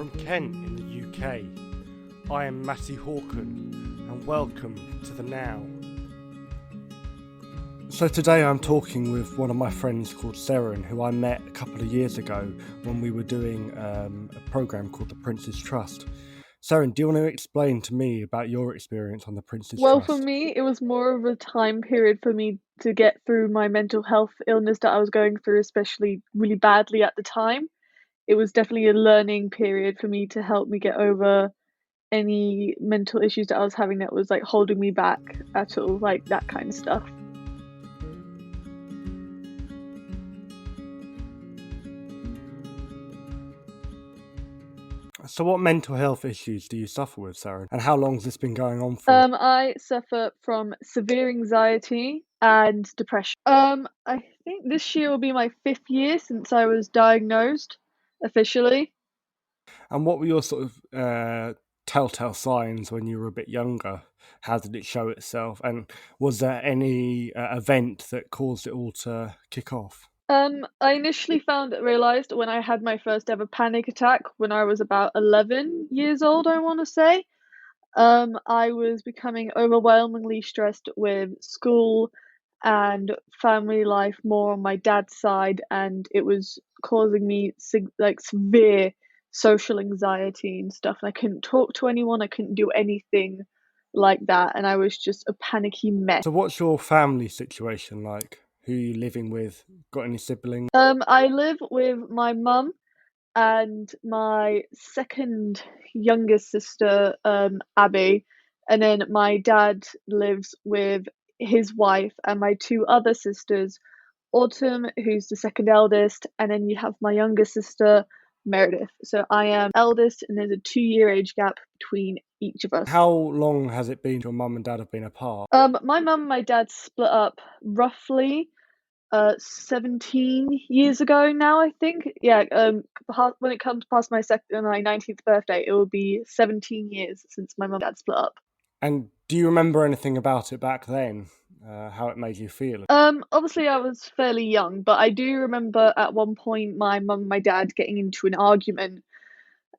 From Kent in the UK, I am Matty Horkan, and welcome to The Now. So today I'm talking with one of my friends called Seren, who I met a couple of years ago when we were doing a programme called The Prince's Trust. Seren, do you want to explain to me about your experience on The Prince's Well, Trust? for me, it was more of a time period for me to get through my mental health illness that I was going through, especially really badly at the time. It was definitely a learning period for me to help me get over any mental issues that I was having that was like holding me back at all, like that kind of stuff. So what mental health issues do you suffer with, Seren? And how long has this been going on for? I suffer from severe anxiety and depression. I think this year will be my 5th year since I was diagnosed officially. And what were your sort of telltale signs when you were a bit younger? How did it show itself? And was there any event that caused it all to kick off? I initially realized when I had my first ever panic attack when I was about 11 years old, I want to say. I was becoming overwhelmingly stressed with school and family life more on my dad's side, and it was causing me severe social anxiety and stuff. And I couldn't talk to anyone, I couldn't do anything like that, and I was just a panicky mess. So what's your family situation like? Who are you living with? Got any siblings? I live with my mum and my second youngest sister, Abby, and then my dad lives with his wife and my 2 other sisters, Autumn, who's the second eldest, and then you have my younger sister, Meredith. So I am eldest, and there's a 2-year age gap between each of us. How long has it been your mum and dad have been apart? My mum and my dad split up roughly 17 years ago now, I think. Yeah, when it comes past my 19th birthday, it will be 17 years since my mum and dad split up. And do you remember anything about it back then? How it made you feel? Obviously I was fairly young, but I do remember at one point my mum and my dad getting into an argument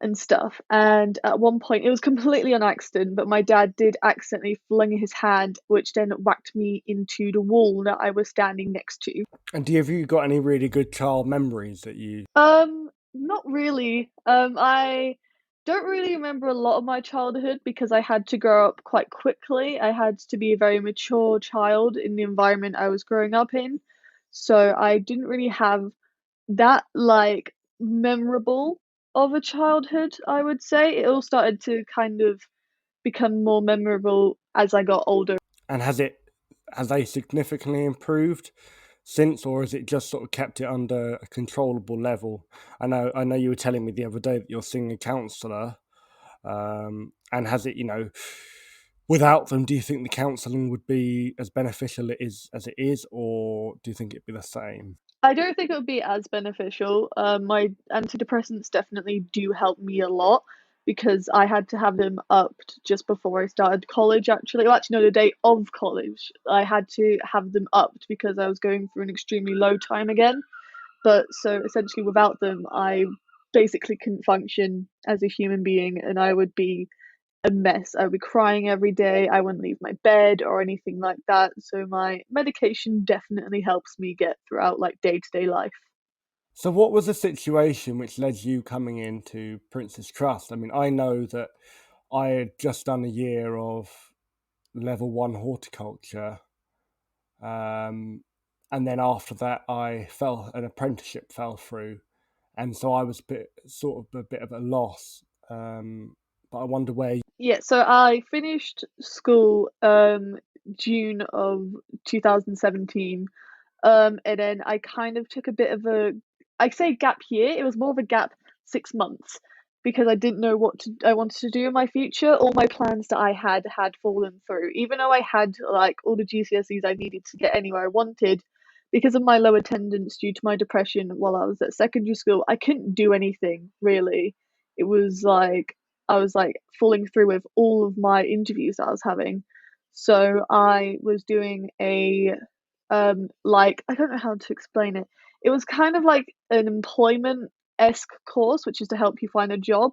and stuff. And at one point, it was completely on accident, but my dad did accidentally fling his hand, which then whacked me into the wall that I was standing next to. And have you got any really good child memories that you... Not really. I don't really remember a lot of my childhood because I had to grow up quite quickly. I had to be a very mature child in the environment I was growing up in. So I didn't really have that like memorable of a childhood, I would say. It all started to kind of become more memorable as I got older. And has they significantly improved since, or has it just sort of kept it under a controllable level? I know you were telling me the other day that you're seeing a counsellor, and has it, without them, do you think the counselling would be as beneficial as it is, or do you think it'd be the same? I don't think it would be as beneficial. My antidepressants definitely do help me a lot because I had to have them upped just before I started college, actually. Well, actually, no, the day of college. I had to have them upped because I was going through an extremely low time again. But so essentially, without them, I basically couldn't function as a human being and I would be a mess. I would be crying every day. I wouldn't leave my bed or anything like that. So my medication definitely helps me get throughout like day-to-day life. So what was the situation which led you coming into Prince's Trust? I mean, I know that I had just done a year of level 1 horticulture, and then after that an apprenticeship fell through, and so I was a bit of a loss. But I wonder where... Yeah, so I finished school June of 2017. And then I kind of took a bit of I say gap year, it was more of a gap 6 months because I didn't know what I wanted to do in my future. All my plans that I had fallen through, even though I had like all the GCSEs I needed to get anywhere I wanted. Because of my low attendance due to my depression while I was at secondary school, I couldn't do anything really. It was like I was like falling through with all of my interviews that I was having. So I was doing a like I don't know how to explain it. It was kind of like an employment-esque course, which is to help you find a job.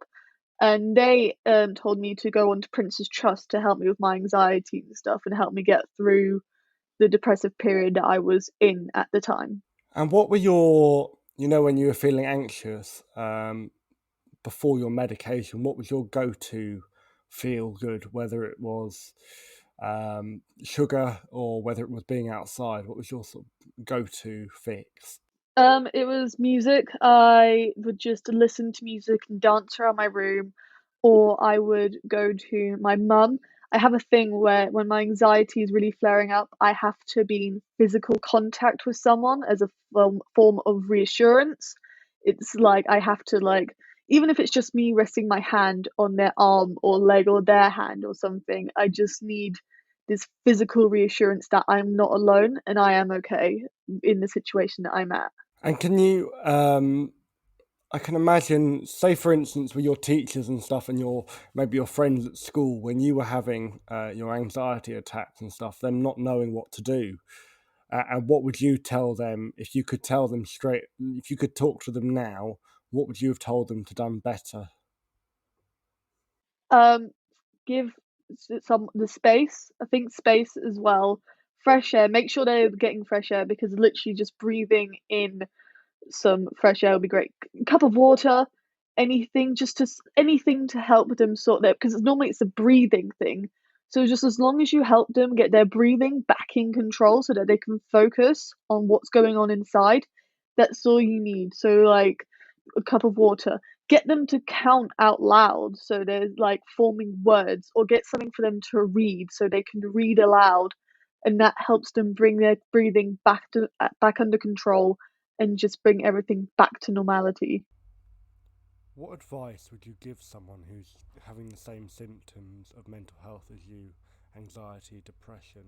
and they told me to go on to Prince's Trust to help me with my anxiety and stuff and help me get through the depressive period that I was in at the time. And what were your, when you were feeling anxious before your medication, what was your go-to feel good, whether it was sugar or whether it was being outside? What was your sort of go-to fix? It was music. I would just listen to music and dance around my room, or I would go to my mum. I have a thing where when my anxiety is really flaring up, I have to be in physical contact with someone as a form of reassurance. It's like I have to like, even if it's just me resting my hand on their arm or leg or their hand or something, I just need this physical reassurance that I'm not alone and I am okay in the situation that I'm at. And can you, I can imagine, say for instance, with your teachers and stuff, and maybe your friends at school, when you were having your anxiety attacks and stuff, them not knowing what to do. And what would you tell them if you could tell them straight? If you could talk to them now, what would you have told them to done better? Um, give some the space. I think space as well. Fresh air. Make sure they're getting fresh air because literally just breathing in some fresh air would be great. Cup of water, anything, anything to help them sort that because normally it's a breathing thing. So just as long as you help them get their breathing back in control so that they can focus on what's going on inside, that's all you need. So like a cup of water. Get them to count out loud so they're like forming words, or get something for them to read so they can read aloud, and that helps them bring their breathing back under control and just bring everything back to normality. What advice would you give someone who's having the same symptoms of mental health as you, anxiety, depression?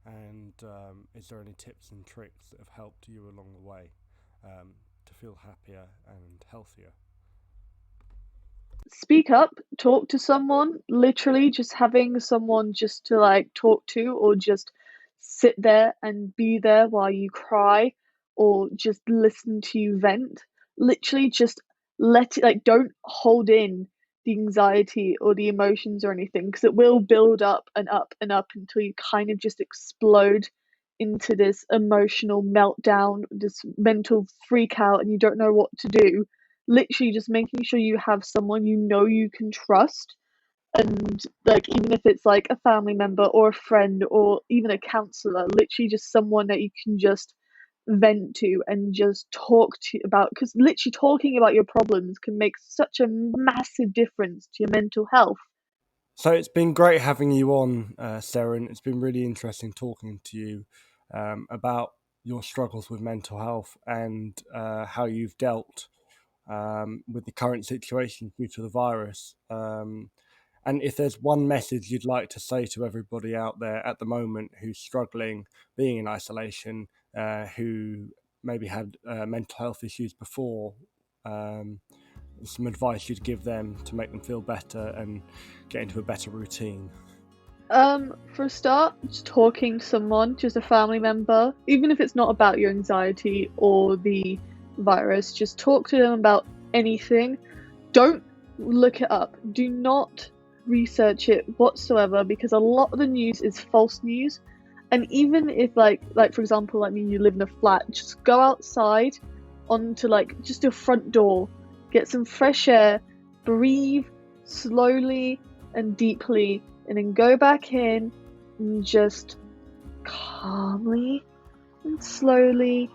And is there any tips and tricks that have helped you along the way to feel happier and healthier? Speak up, talk to someone, literally just having someone just to like talk to, or just sit there and be there while you cry, or just listen to you vent. Literally just let it, like, don't hold in the anxiety or the emotions or anything because it will build up and up and up until you kind of just explode into this emotional meltdown, this mental freak out, and you don't know what to do. Literally just making sure you have someone you know you can trust, and like even if it's like a family member or a friend or even a counselor, literally just someone that you can just vent to and just talk to about, because literally talking about your problems can make such a massive difference to your mental health. So it's been great having you on, Sarah, and it's been really interesting talking to you about your struggles with mental health and how you've dealt with the current situation due to the virus. And if there's one message you'd like to say to everybody out there at the moment who's struggling, being in isolation, who maybe had mental health issues before, um, some advice you'd give them to make them feel better and get into a better routine? For a start, just talking to someone, just a family member, even if it's not about your anxiety or the virus, just talk to them about anything. Don't look it up. Do not research it whatsoever because a lot of the news is false news. And even if like for example, like me, you live in a flat, just go outside onto like just your front door, get some fresh air, breathe slowly and deeply, and then go back in and just calmly and slowly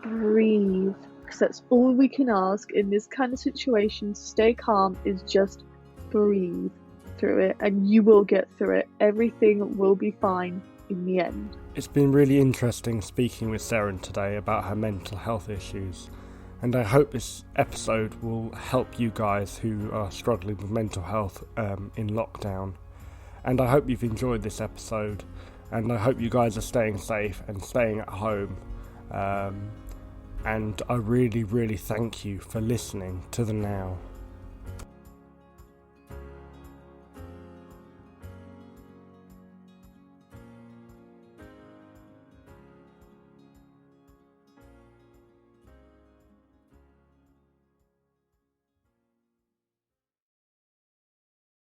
breathe. Because that's all we can ask in this kind of situation. Stay calm is just breathe through it, and you will get through it. Everything will be fine in the end. It's been really interesting speaking with Sarah today about her mental health issues, and I hope this episode will help you guys who are struggling with mental health in lockdown. And I hope you've enjoyed this episode, and I hope you guys are staying safe and staying at home. And I really, really thank you for listening to The Now.